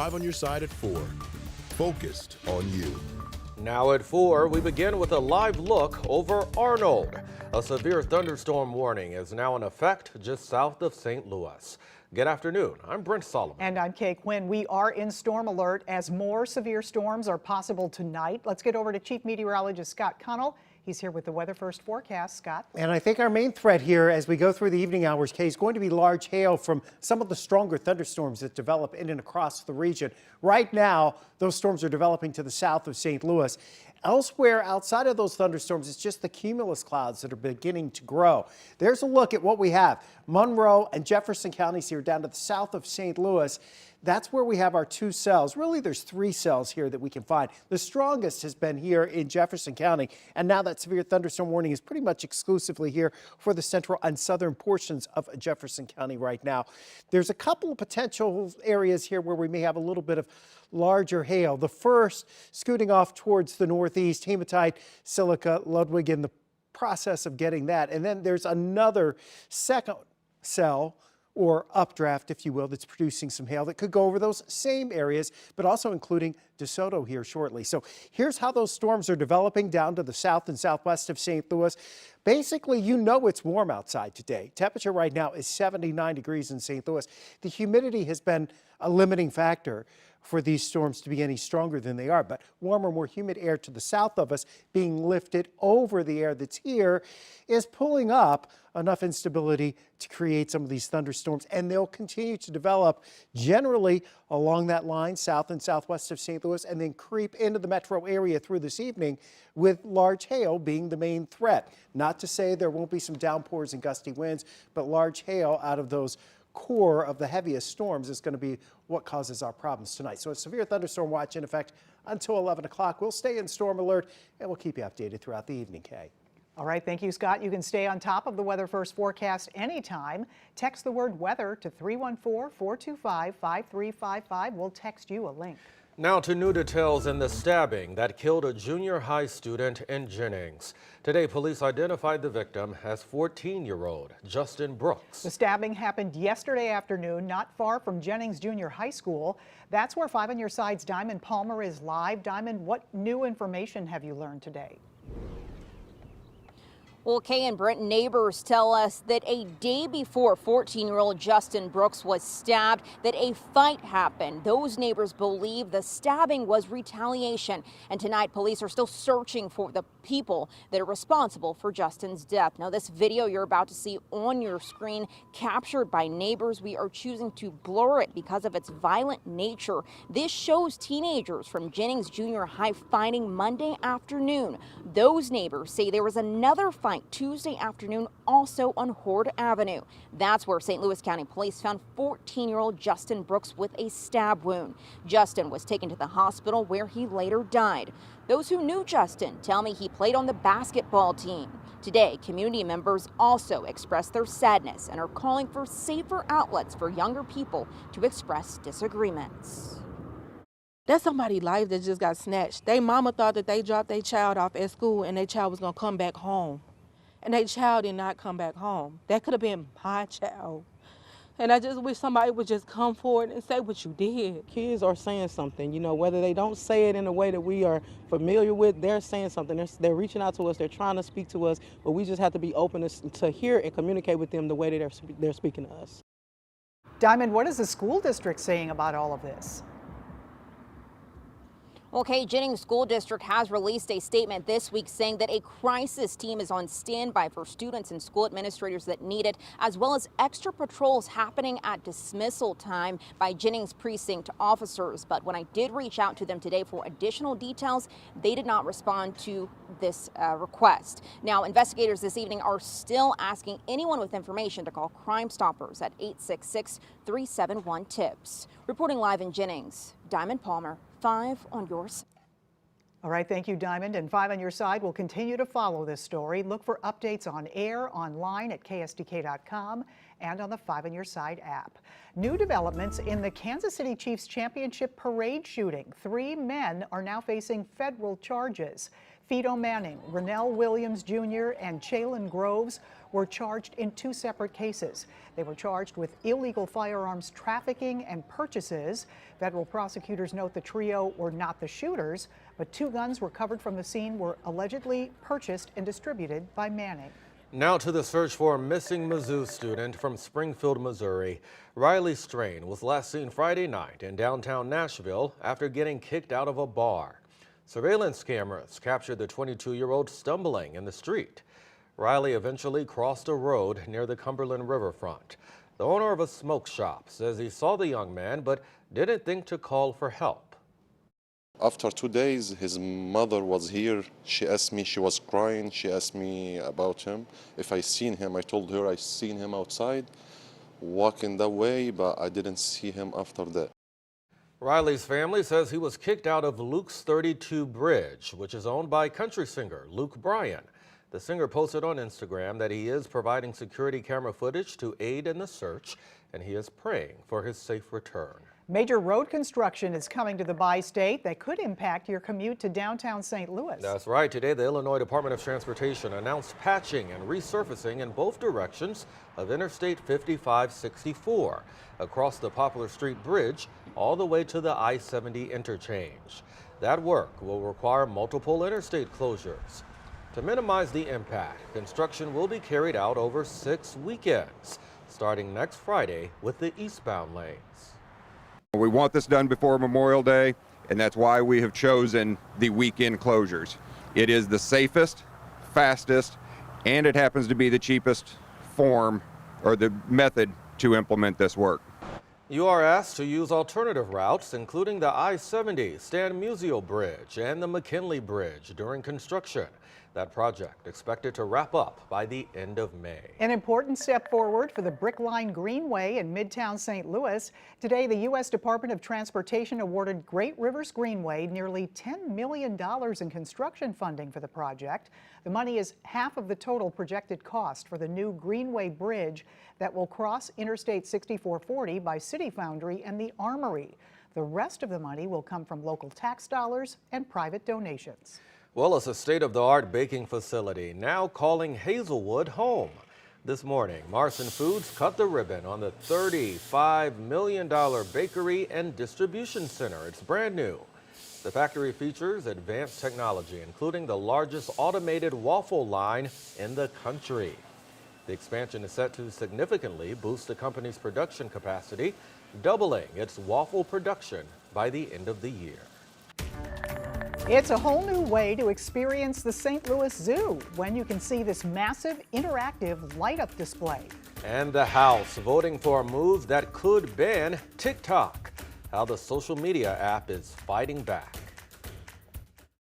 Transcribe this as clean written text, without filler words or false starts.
5 on your side at 4. Focused on you. Now at 4, we begin with a live look over Arnold. A severe thunderstorm warning is now in effect just south of St. Louis. Good afternoon. I'm Brent Solomon. And I'm Kay Quinn. We are in storm alert as more severe storms are possible tonight. Let's get over to Chief Meteorologist Scott Connell. He's here with the Weather First forecast. Scott. And I think our main threat here as we go through the evening hours, Kay, is going to be large hail from some of the stronger thunderstorms that develop in and across the region. Right now, those storms are developing to the south of St. Louis. Elsewhere outside of those thunderstorms, it's just the cumulus clouds that are beginning to grow. There's a look at what we have. Monroe and Jefferson counties here down to the south of St. Louis. That's where we have our 2 cells. Really, there's 3 cells here that we can find. The strongest has been here in Jefferson County, and now that severe thunderstorm warning is pretty much exclusively here for the central and southern portions of Jefferson County right now. There's a couple of potential areas here where we may have a little bit of larger hail. The first scooting off towards the northeast, hematite, silica, Ludwig in the process of getting that. And then there's another second cell or updraft, if you will, that's producing some hail that could go over those same areas, but also including DeSoto here shortly. So here's how those storms are developing down to the south and southwest of St. Louis. Basically, you know it's warm outside today. Temperature right now is 79 degrees in St. Louis. The humidity has been a limiting factor for these storms to be any stronger than they are, but warmer, more humid air to the south of us being lifted over the air that's here is pulling up enough instability to create some of these thunderstorms, and they'll continue to develop generally along that line south and southwest of St. Louis and then creep into the metro area through this evening, with large hail being the main threat. Not to say there won't be some downpours and gusty winds, but large hail out of those core of the heaviest storms is going to be what causes our problems tonight. So a severe thunderstorm watch in effect until 11 o'clock. We'll stay in storm alert and we'll keep you updated throughout the evening, Kay. All right, thank you, Scott. You can stay on top of the Weather First forecast anytime. Text the word weather to 314-425-5355. We'll text you a link. Now to new details in the stabbing that killed a junior high student in Jennings. Today, police identified the victim as 14-year-old Justin Brooks. The stabbing happened yesterday afternoon, not far from Jennings Junior High School. That's where 5 on your side's Diamond Palmer is live. Diamond, what new information have you learned today? Well, Kay and Brent, neighbors tell us that a day before 14-year-old Justin Brooks was stabbed, that a fight happened. Those neighbors believe the stabbing was retaliation. And tonight, police are still searching for the people that are responsible for Justin's death. Now, this video you're about to see on your screen, captured by neighbors, we are choosing to blur it because of its violent nature. This shows teenagers from Jennings Junior High fighting Monday afternoon. Those neighbors say there was another fight Tuesday afternoon also on Horde Avenue. That's where St. Louis County Police found 14-year-old Justin Brooks with a stab wound. Justin was taken to the hospital where he later died. Those who knew Justin tell me he played on the basketball team. Today, community members also expressed their sadness and are calling for safer outlets for younger people to express disagreements. That's somebody's life that just got snatched. They mama thought that they dropped their child off at school and their child was gonna come back home. And their child did not come back home. That could have been my child. And I just wish somebody would just come forward and say what you did. Kids are saying something, you know, whether they don't say it in a way that we are familiar with, they're saying something. They're reaching out to us, they're trying to speak to us, but we just have to be open to hear and communicate with them the way that they're speaking to us. Diamond, what is the school district saying about all of this? Okay, Jennings School District has released a statement this week saying that a crisis team is on standby for students and school administrators that need it, as well as extra patrols happening at dismissal time by Jennings precinct officers. But when I did reach out to them today for additional details, they did not respond to this request. Now, investigators this evening are still asking anyone with information to call Crime Stoppers at 866-371-TIPS. Reporting live in Jennings, Diamond Palmer, 5 on your side. All right, thank you, Diamond. And 5 on your side will continue to follow this story. Look for updates on air, online at ksdk.com, and on the 5 on your side app. New developments in the Kansas City Chiefs Championship parade shooting. 3 men are now facing federal charges. Fido Manning, Rennell Williams Jr., and Chalon Groves were charged in 2 separate cases. They were charged with illegal firearms trafficking and purchases. Federal prosecutors note the trio were not the shooters, but 2 guns recovered from the scene were allegedly purchased and distributed by Manning. Now to the search for a missing Mizzou student from Springfield, Missouri. Riley Strain was last seen Friday night in downtown Nashville after getting kicked out of a bar. Surveillance cameras captured the 22-year-old stumbling in the street. Riley eventually crossed a road near the Cumberland riverfront. The owner of a smoke shop says he saw the young man but didn't think to call for help. After 2 days, his mother was here. She asked me, she was crying. She asked me about him. If I seen him, I told her I seen him outside, walking that way, but I didn't see him after that. Riley's family says he was kicked out of Luke's 32 Bridge, which is owned by country singer Luke Bryan. The singer posted on Instagram that he is providing security camera footage to aid in the search, and he is praying for his safe return. Major road construction is coming to the bi-state that could impact your commute to downtown St. Louis. That's right. Today, the Illinois Department of Transportation announced patching and resurfacing in both directions of Interstate 5564 across the Poplar Street Bridge all the way to the I-70 interchange. That work will require multiple interstate closures. To minimize the impact, construction will be carried out over 6 weekends, starting next Friday with the eastbound lanes. We want this done before Memorial Day, and that's why we have chosen the weekend closures. It is the safest, fastest, and it happens to be the cheapest form or the method to implement this work. You are asked to use alternative routes, including the I-70 Stan Musial Bridge and the McKinley Bridge during construction. That project expected to wrap up by the end of May. An important step forward for the Brickline Greenway in Midtown St. Louis. Today, the U.S. Department of Transportation awarded Great Rivers Greenway nearly $10 million in construction funding for the project. The money is half of the total projected cost for the new Greenway Bridge that will cross Interstate 6440 by City Foundry and the Armory. The rest of the money will come from local tax dollars and private donations. Well, it's a state-of-the-art baking facility now calling Hazelwood home. This morning, Marson Foods cut the ribbon on the $35 million bakery and distribution center. It's brand new. The factory features advanced technology, including the largest automated waffle line in the country. The expansion is set to significantly boost the company's production capacity, doubling its waffle production by the end of the year. It's a whole new way to experience the St. Louis Zoo when you can see this massive interactive light-up display. And the House voting for a move that could ban TikTok. How the social media app is fighting back.